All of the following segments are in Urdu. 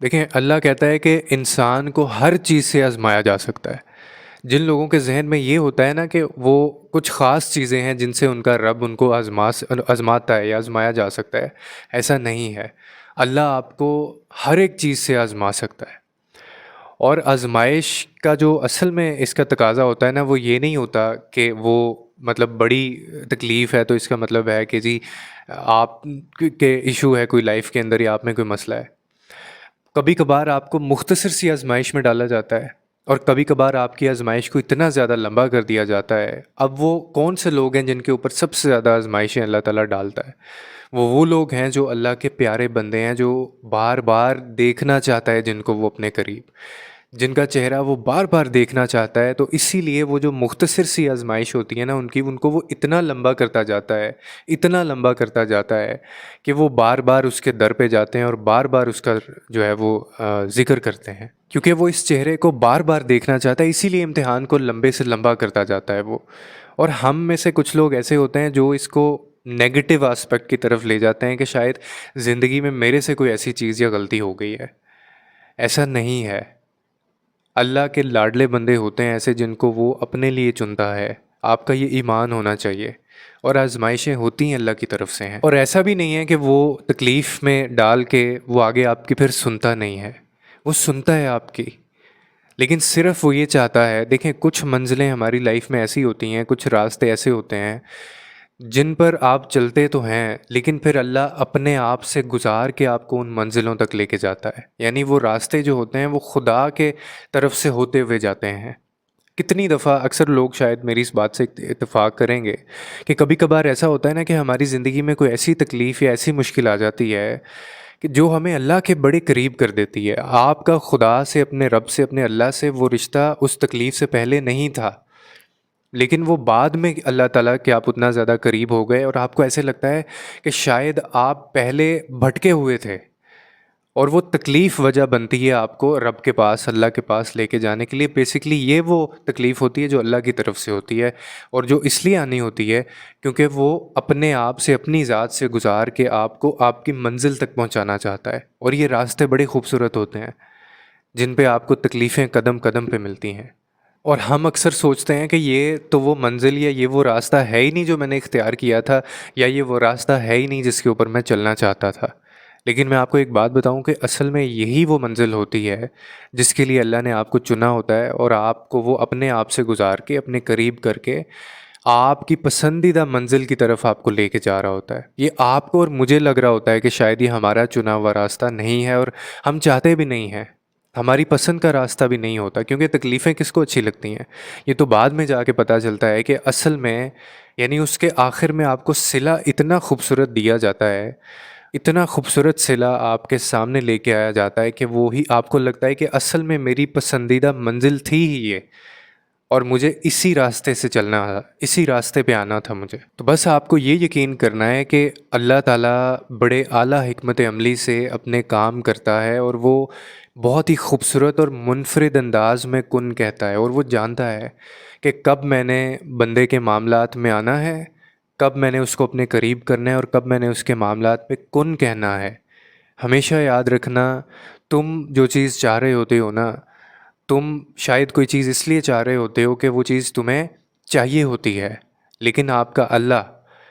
دیکھیں اللہ کہتا ہے کہ انسان کو ہر چیز سے آزمایا جا سکتا ہے۔ جن لوگوں کے ذہن میں یہ ہوتا ہے نا کہ وہ کچھ خاص چیزیں ہیں جن سے ان کا رب ان کو آزماتا ہے یا آزمایا جا سکتا ہے، ایسا نہیں ہے۔ اللہ آپ کو ہر ایک چیز سے آزما سکتا ہے، اور آزمائش کا جو اصل میں اس کا تقاضا ہوتا ہے نا، وہ یہ نہیں ہوتا کہ وہ مطلب بڑی تکلیف ہے تو اس کا مطلب ہے کہ جی آپ کے ایشو ہے کوئی لائف کے اندر یا آپ میں کوئی مسئلہ ہے۔ کبھی کبھار آپ کو مختصر سی آزمائش میں ڈالا جاتا ہے، اور کبھی کبھار آپ کی آزمائش کو اتنا زیادہ لمبا کر دیا جاتا ہے۔ اب وہ کون سے لوگ ہیں جن کے اوپر سب سے زیادہ آزمائشیں اللہ تعالیٰ ڈالتا ہے؟ وہ لوگ ہیں جو اللہ کے پیارے بندے ہیں، جو بار بار دیکھنا چاہتا ہے جن کو وہ اپنے قریب، جن کا چہرہ وہ بار بار دیکھنا چاہتا ہے۔ تو اسی لیے وہ جو مختصر سی آزمائش ہوتی ہے نا ان کو وہ اتنا لمبا کرتا جاتا ہے، اتنا لمبا کرتا جاتا ہے کہ وہ بار بار اس کے در پہ جاتے ہیں اور بار بار اس کا جو ہے وہ ذکر کرتے ہیں، کیونکہ وہ اس چہرے کو بار بار دیکھنا چاہتا ہے۔ اسی لیے امتحان کو لمبے سے لمبا کرتا جاتا ہے وہ۔ اور ہم میں سے کچھ لوگ ایسے ہوتے ہیں جو اس کو نیگیٹو آسپیکٹ کی طرف لے جاتے ہیں کہ شاید زندگی میں میرے سے کوئی ایسی چیز یا غلطی ہو گئی ہے۔ ایسا نہیں ہے۔ اللہ کے لاڈلے بندے ہوتے ہیں ایسے جن کو وہ اپنے لیے چنتا ہے۔ آپ کا یہ ایمان ہونا چاہیے۔ اور آزمائشیں ہوتی ہیں اللہ کی طرف سے ہیں، اور ایسا بھی نہیں ہے کہ وہ تکلیف میں ڈال کے وہ آگے آپ کی پھر سنتا نہیں ہے، وہ سنتا ہے آپ کی، لیکن صرف وہ یہ چاہتا ہے۔ دیکھیں کچھ منزلیں ہماری لائف میں ایسی ہوتی ہیں، کچھ راستے ایسے ہوتے ہیں جن پر آپ چلتے تو ہیں، لیکن پھر اللہ اپنے آپ سے گزار کے آپ کو ان منزلوں تک لے کے جاتا ہے۔ یعنی وہ راستے جو ہوتے ہیں وہ خدا کے طرف سے ہوتے ہوئے جاتے ہیں۔ کتنی دفعہ اکثر لوگ شاید میری اس بات سے اتفاق کریں گے کہ کبھی کبھار ایسا ہوتا ہے نا کہ ہماری زندگی میں کوئی ایسی تکلیف یا ایسی مشکل آ جاتی ہے کہ جو ہمیں اللہ کے بڑے قریب کر دیتی ہے۔ آپ کا خدا سے، اپنے رب سے، اپنے اللہ سے وہ رشتہ اس تکلیف سے پہلے نہیں تھا، لیکن وہ بعد میں اللہ تعالیٰ کہ آپ اتنا زیادہ قریب ہو گئے، اور آپ کو ایسے لگتا ہے کہ شاید آپ پہلے بھٹکے ہوئے تھے، اور وہ تکلیف وجہ بنتی ہے آپ کو رب کے پاس، اللہ کے پاس لے کے جانے کے لیے۔ بیسیکلی یہ وہ تکلیف ہوتی ہے جو اللہ کی طرف سے ہوتی ہے، اور جو اس لیے آنی ہوتی ہے کیونکہ وہ اپنے آپ سے، اپنی ذات سے گزار کے آپ کو آپ کی منزل تک پہنچانا چاہتا ہے۔ اور یہ راستے بڑے خوبصورت ہوتے ہیں جن پہ آپ کو تکلیفیں قدم قدم پہ ملتی ہیں، اور ہم اکثر سوچتے ہیں کہ یہ تو وہ منزل یا یہ وہ راستہ ہے ہی نہیں جو میں نے اختیار کیا تھا، یا یہ وہ راستہ ہے ہی نہیں جس کے اوپر میں چلنا چاہتا تھا۔ لیکن میں آپ کو ایک بات بتاؤں کہ اصل میں یہی وہ منزل ہوتی ہے جس کے لیے اللہ نے آپ کو چنا ہوتا ہے، اور آپ کو وہ اپنے آپ سے گزار کے، اپنے قریب کر کے آپ کی پسندیدہ منزل کی طرف آپ کو لے کے جا رہا ہوتا ہے۔ یہ آپ کو اور مجھے لگ رہا ہوتا ہے کہ شاید یہ ہمارا چنا ہوا راستہ نہیں ہے، اور ہم چاہتے بھی نہیں ہیں، ہماری پسند کا راستہ بھی نہیں ہوتا، کیونکہ تکلیفیں کس کو اچھی لگتی ہیں؟ یہ تو بعد میں جا کے پتہ چلتا ہے کہ اصل میں، یعنی اس کے آخر میں آپ کو صلہ اتنا خوبصورت دیا جاتا ہے، اتنا خوبصورت صلہ آپ کے سامنے لے کے آیا جاتا ہے کہ وہی آپ کو لگتا ہے کہ اصل میں میری پسندیدہ منزل تھی ہی یہ، اور مجھے اسی راستے سے چلنا تھا، اسی راستے پہ آنا تھا مجھے۔ تو بس آپ کو یہ یقین کرنا ہے کہ اللہ تعالیٰ بڑے اعلیٰ حکمت عملی سے اپنے کام کرتا ہے، اور وہ بہت ہی خوبصورت اور منفرد انداز میں کن کہتا ہے، اور وہ جانتا ہے کہ کب میں نے بندے کے معاملات میں آنا ہے، کب میں نے اس کو اپنے قریب کرنا ہے، اور کب میں نے اس کے معاملات پہ کن کہنا ہے۔ ہمیشہ یاد رکھنا، تم جو چیز چاہ رہے ہوتے ہو نا، تم شاید کوئی چیز اس لیے چاہ رہے ہوتے ہو کہ وہ چیز تمہیں چاہیے ہوتی ہے، لیکن آپ کا اللہ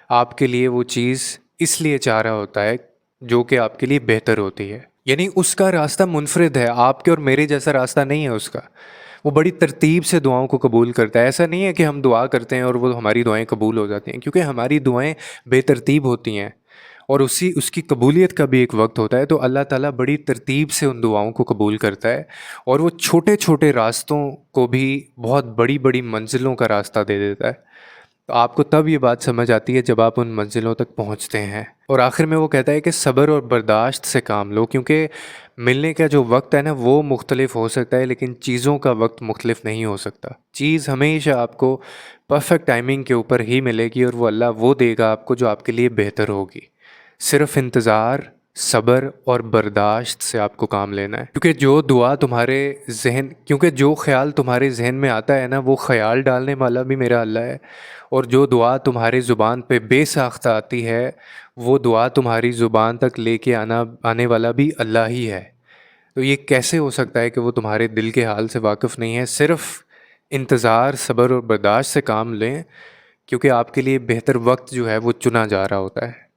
آپ کے لیے وہ چیز اس لیے چاہ رہا ہوتا ہے جو کہ آپ کے لیے بہتر ہوتی ہے۔ یعنی اس کا راستہ منفرد ہے، آپ کے اور میرے جیسا راستہ نہیں ہے اس کا۔ وہ بڑی ترتیب سے دعاؤں کو قبول کرتا ہے۔ ایسا نہیں ہے کہ ہم دعا کرتے ہیں اور وہ ہماری دعائیں قبول ہو جاتی ہیں، کیونکہ ہماری دعائیں بے ترتیب ہوتی ہیں، اور اس کی قبولیت کا بھی ایک وقت ہوتا ہے۔ تو اللہ تعالیٰ بڑی ترتیب سے ان دعاؤں کو قبول کرتا ہے، اور وہ چھوٹے چھوٹے راستوں کو بھی بہت بڑی بڑی منزلوں کا راستہ دے دیتا ہے۔ تو آپ کو تب یہ بات سمجھ آتی ہے جب آپ ان منزلوں تک پہنچتے ہیں۔ اور آخر میں وہ کہتا ہے کہ صبر اور برداشت سے کام لو، کیونکہ ملنے کا جو وقت ہے نا وہ مختلف ہو سکتا ہے، لیکن چیزوں کا وقت مختلف نہیں ہو سکتا۔ چیز ہمیشہ آپ کو پرفیکٹ ٹائمنگ کے اوپر ہی ملے گی، اور وہ اللہ وہ دے گا آپ کو جو آپ کے لیے بہتر ہوگی۔ صرف انتظار، صبر اور برداشت سے آپ کو کام لینا ہے، کیونکہ جو خیال تمہارے ذہن میں آتا ہے نا، وہ خیال ڈالنے والا بھی میرا اللہ ہے، اور جو دعا تمہاری زبان پہ بے ساختہ آتی ہے، وہ دعا تمہاری زبان تک لے کے آنے والا بھی اللہ ہی ہے۔ تو یہ کیسے ہو سکتا ہے کہ وہ تمہارے دل کے حال سے واقف نہیں ہے؟ صرف انتظار، صبر اور برداشت سے کام لیں، کیونکہ آپ کے لیے بہتر وقت جو ہے وہ چنا جا رہا ہوتا ہے۔